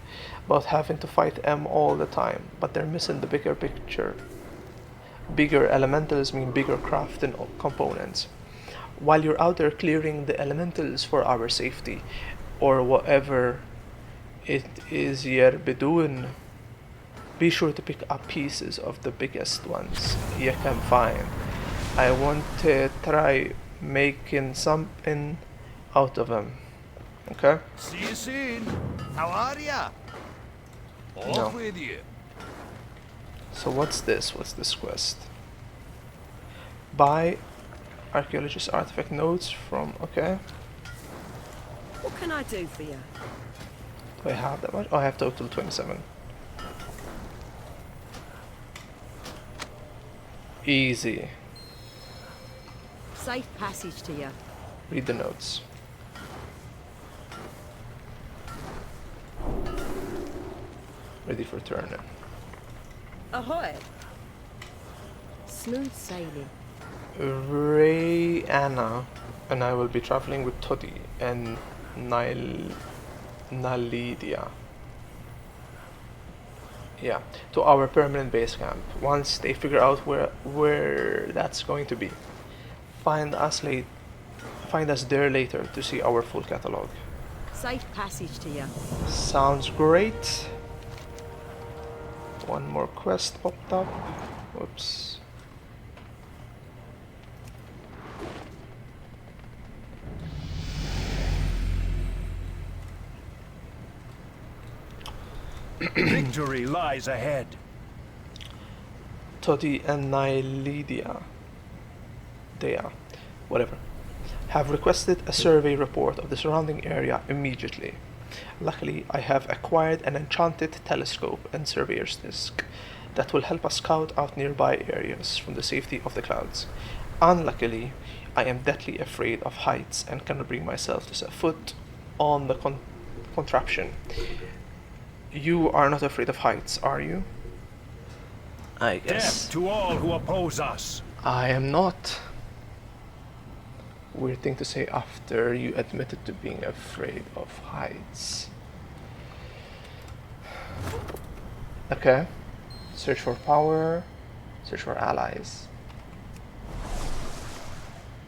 about having to fight them all the time, but they're missing the bigger picture. Bigger elementals mean bigger crafting components. While you're out there clearing the elementals for our safety, or whatever it is you're doing, be sure to pick up pieces of the biggest ones you can find. I want to try making something out of them. Okay? See you soon. How are ya? Off No. with you. So what's this? What's this quest? Buy archaeologist artifact notes from... Okay. What can I do for you? Do I have that much? Oh, I have total 27. Easy. Safe passage to you. Read the notes. Ready for turn. Ahoy! Smooth sailing. Ray Anna and I will be traveling with Toddy and Nalidia. Yeah, to our permanent base camp. Once they figure out where that's going to be, find us there later to see our full catalog. safe passage to you. Sounds great. One more quest popped up. Whoops. Victory lies ahead. Toddy and Nylidia, whatever, have requested a survey report of the surrounding area immediately. Luckily, I have acquired an enchanted telescope and surveyor's disc that will help us scout out nearby areas from the safety of the clouds. Unluckily, I am deathly afraid of heights and cannot bring myself to set foot on the contraption. You are not afraid of heights, are you? I guess. Death to all who oppose us. I am not. Weird thing to say after you admitted to being afraid of heights. Okay. Search for power. Search for allies.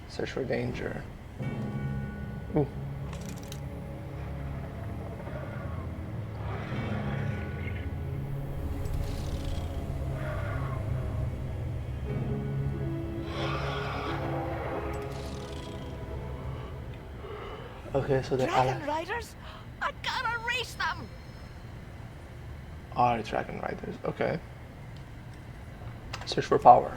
Search for danger. Ooh. Okay, so the Dragon Riders? I gotta race them! are Dragon Riders. Okay. Search for power.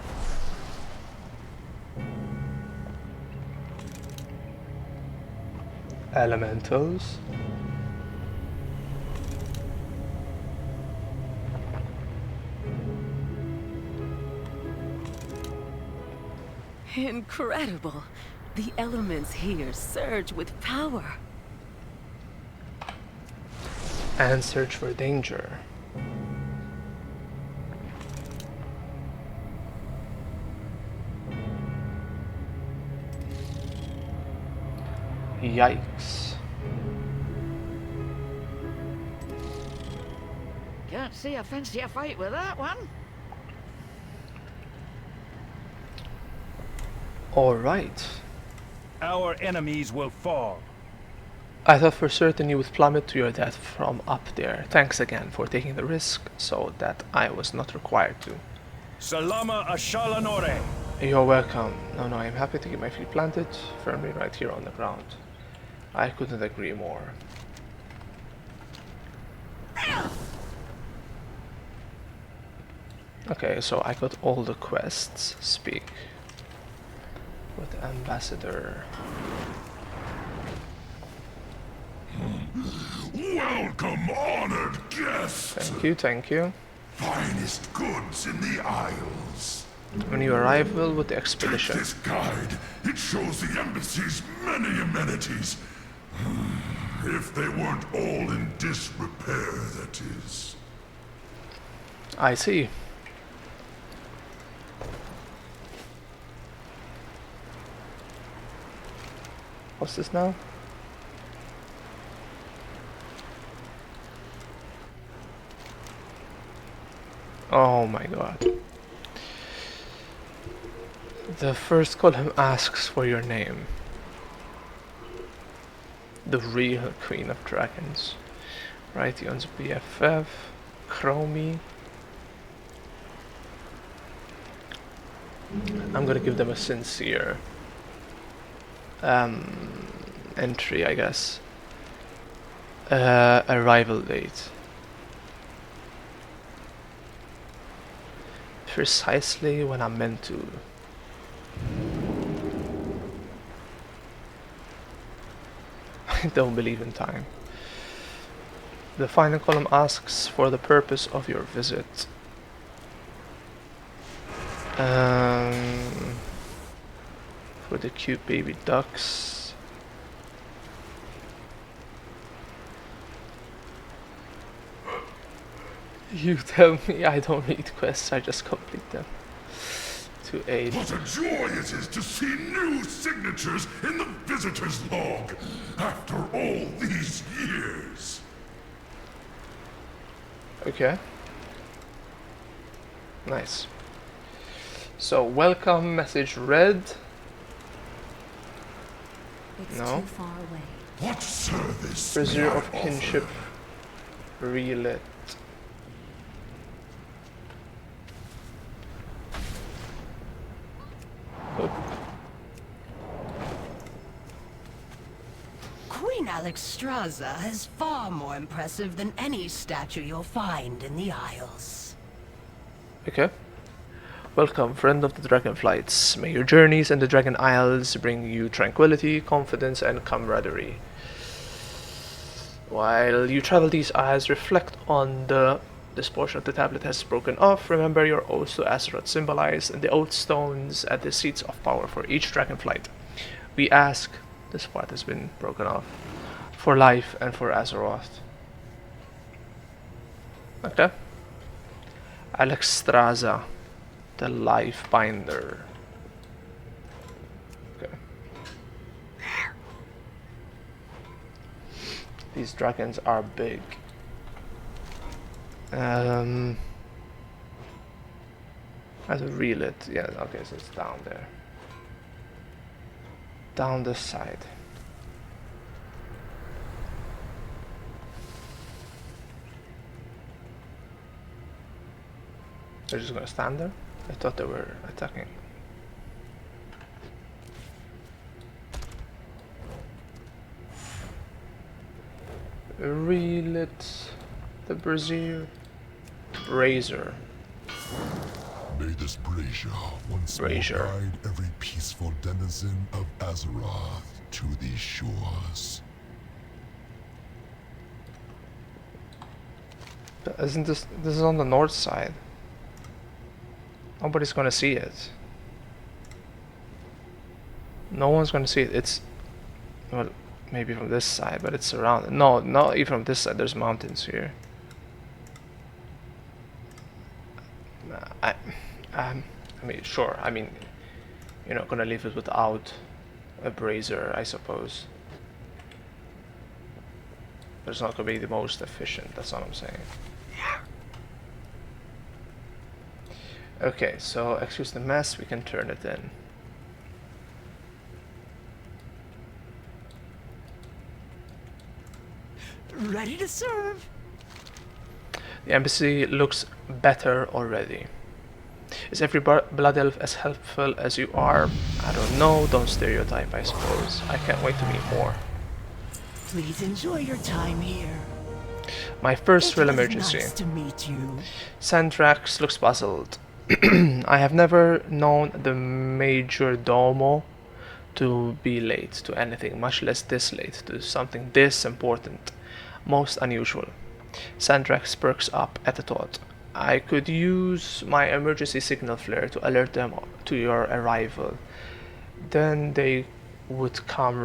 Elementals. Incredible. The elements here surge with power. And search for danger. Yikes. Can't see I fancy a fight with that one. Alright. Our enemies will fall. I thought for certain you would plummet to your death from up there. Thanks again for taking the risk so that I was not required to. Salama Ashalanore. You're welcome. No, I am happy to keep my feet planted firmly right here on the ground. I couldn't agree more. Okay, so I got all the quests. Speak with Ambassador. Welcome, honored guest. Thank you. Finest goods in the Isles. On your arrival with the expedition. Take this guide. It shows the embassy's many amenities. If they weren't all in disrepair, that is. I see. What's this now? Oh my god. The first column asks for your name. The real Queen of Dragons. Raytheon's BFF. Chromie. I'm gonna give them a sincere entry, I guess. Arrival date. Precisely when I'm meant to. I don't believe in time. The final column asks for the purpose of your visit. For the cute baby ducks. You tell me I don't read quests, I just complete them. To aid. What a joy it is to see new signatures in the visitor's log after all these years. Okay. Nice. So, welcome message read. It's No. too far away. What service? Brazier of Kinship relit. Queen Alexstrasza is far more impressive than any statue you'll find in the Isles. Okay. Welcome, friend of the Dragonflights. May your journeys in the Dragon Isles bring you tranquility, confidence, and camaraderie. While you travel these isles, reflect on this portion of the tablet has broken off. Remember your oaths to Azeroth symbolized in the oath stones at the seats of power for each Dragonflight. We ask, this part has been broken off, for life and for Azeroth. Okay. Alexstrasza, the Life Binder. Okay. These dragons are big. How to reel it? Yeah, okay, so it's down there. Down this side. They're just gonna stand there? I thought they were attacking. Reel it. The brazier. Razor. May this brazier once more guide every peaceful denizen of Azeroth to these shores. Isn't this is on the north side? Nobody's gonna see it. No one's gonna see it. It's, well, maybe from this side, but it's surrounded. No, not even from this side. There's mountains here. I mean, sure. I mean, you're not gonna leave it without a brazier, I suppose. But it's not gonna be the most efficient. That's what I'm saying. Okay, so excuse the mess. We can turn it in. Ready to serve. The embassy looks better already. Is every blood elf as helpful as you are? I don't know. Don't stereotype, I suppose. I can't wait to meet more. Please enjoy your time here. My first real emergency. Nice to meet you. Sandrax looks puzzled. I have never known the Major Domo to be late to anything, much less this late to something this important. Most unusual. Sandrax perks up at the thought. I could use my emergency signal flare to alert them to your arrival. Then they would come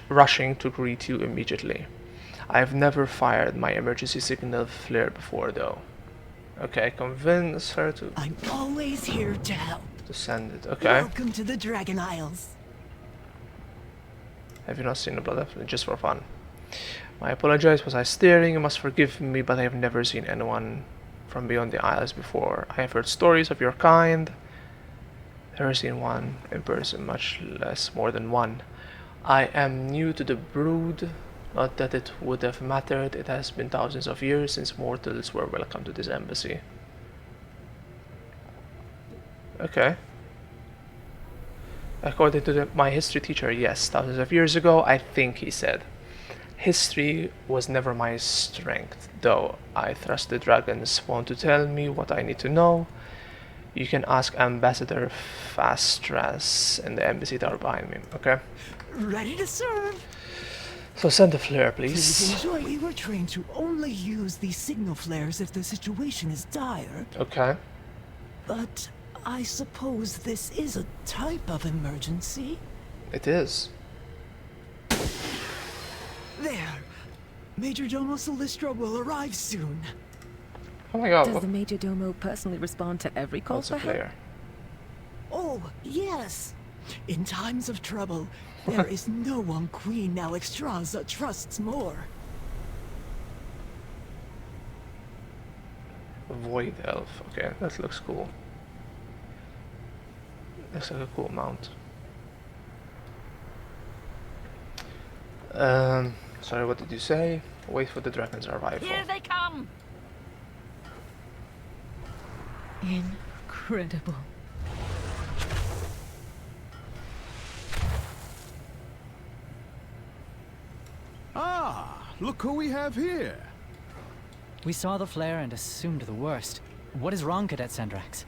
rushing to greet you immediately. I have never fired my emergency signal flare before, though. Okay, convince her to... I'm always here to help. To send it, okay. Welcome to the Dragon Isles. Have you not seen the blood elf? Just for fun. I apologize, was I staring? You must forgive me, but I have never seen anyone from beyond the Isles before. I have heard stories of your kind. Never seen one in person, much less more than one. I am new to the brood. Not that it would have mattered. It has been thousands of years since mortals were welcome to this embassy. Okay. According to my history teacher, yes, thousands of years ago, I think he said. History was never my strength, though I trust the dragons want to tell me what I need to know. You can ask Ambassador Fastras in the embassy tower behind me, okay? Ready to serve. So send the flare, please. Please enjoy. We were trained to only use these signal flares if the situation is dire. Okay. But I suppose this is a type of emergency. It is. There. Major Domo Solistra will arrive soon. Oh my god. Does the Major Domo personally respond to every call for help? Oh, yes. In times of trouble, there is no one Queen Alexstrasza trusts more. Void Elf. Okay, that looks cool. Looks like a cool mount. Sorry, what did you say? Wait for the dragon's arrival. Here they come! Incredible. Ah, look who we have here. We saw the flare and assumed the worst. What is wrong, Cadet Sendrax?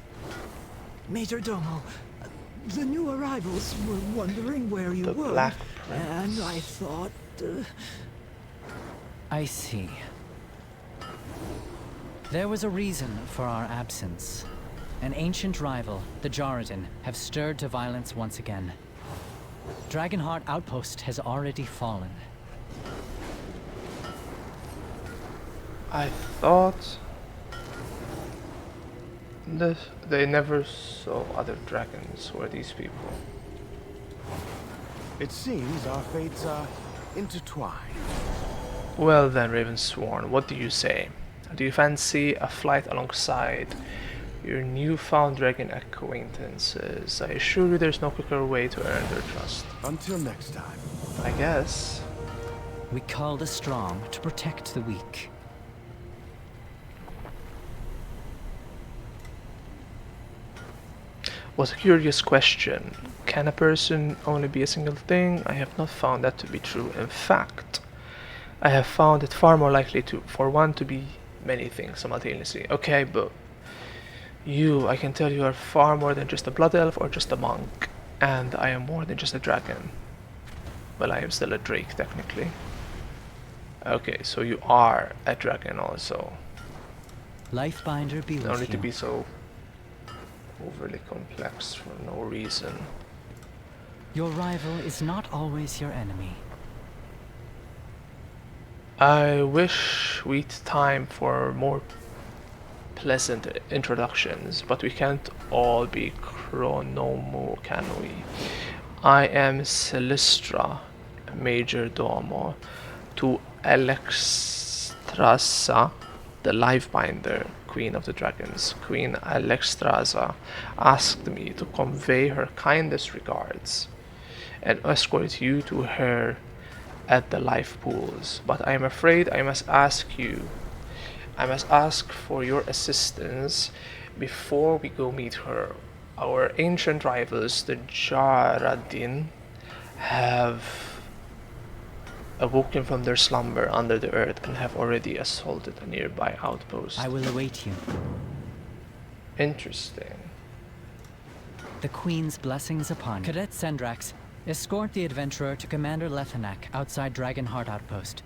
Major Domo, the new arrivals were wondering where you were. Black and I thought... I see. There was a reason for our absence. An ancient rival, the Jarradin, have stirred to violence once again. Dragonheart Outpost has already fallen. I thought that they never saw other dragons. Were these people? It seems our fates are intertwined. Well then, Ravensworn, what do you say? Do you fancy a flight alongside your newfound dragon acquaintances? I assure you there's no quicker way to earn their trust. Until next time. I guess. We call the strong to protect the weak. Was a curious question. Can a person only be a single thing? I have not found that to be true. In fact, I have found it far more likely for one to be many things simultaneously. Okay, but I can tell you are far more than just a blood elf or just a monk. And I am more than just a dragon. Well, I am still a drake, technically. Okay, so you are a dragon also. Lifebinder be with you. No need to be so overly complex for no reason. Your rival is not always your enemy. I wish we'd time for more pleasant introductions, but we can't all be chronomo, can we? I am Celestra, Major Domo, to Alexstrasza, the Lifebinder, Queen of the Dragons. Queen Alexstrasza asked me to convey her kindest regards and escort you to her at the life pools, but I am afraid I must ask for your assistance before we go meet her. Our ancient rivals, the Jarradin, have awoken from their slumber under the earth and have already assaulted a nearby outpost. I will await you. Interesting. The Queen's blessings upon you. Cadet Sendrax, escort the adventurer to Commander Lethanak outside Dragonheart Outpost.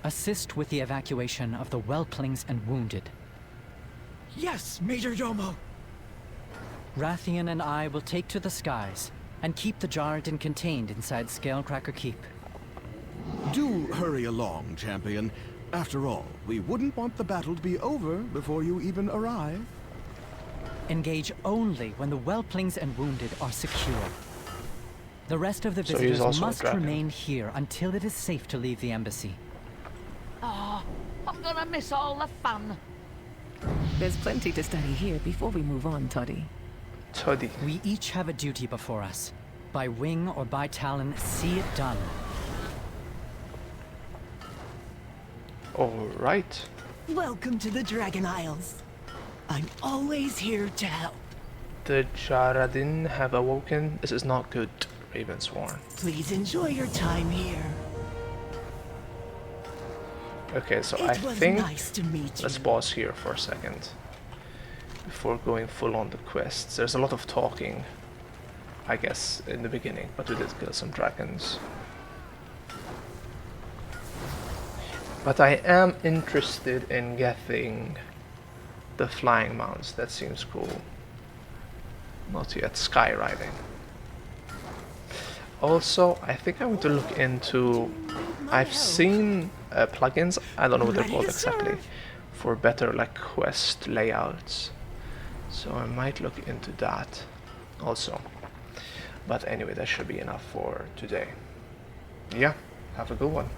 Assist with the evacuation of the whelplings and wounded. Yes, Major Domo. Rathian and I will take to the skies and keep the Jarradin contained inside Scalecracker Keep. Do hurry along, champion. After all, we wouldn't want the battle to be over before you even arrive. Engage only when the whelplings and wounded are secure. The rest of the So visitors must remain here until it is safe to leave the embassy. Oh, I'm gonna miss all the fun. There's plenty to study here before we move on, Toddy. Toddy. We each have a duty before us. By wing or by talon, see it done. Alright. Welcome to the Dragon Isles. I'm always here to help. The Jarradin have awoken. This is not good, Ravensworn. Please enjoy your time here. Okay, so I think let's pause here for a second before going full on the quests. There's a lot of talking, I guess, in the beginning, but we did kill some dragons. But I am interested in getting the flying mounts. That seems cool. Not yet skyriding. Also, I think I want to look into... I've seen plugins, I don't know what they're called exactly, for better like quest layouts. So I might look into that also. But anyway, that should be enough for today. Yeah, have a good one.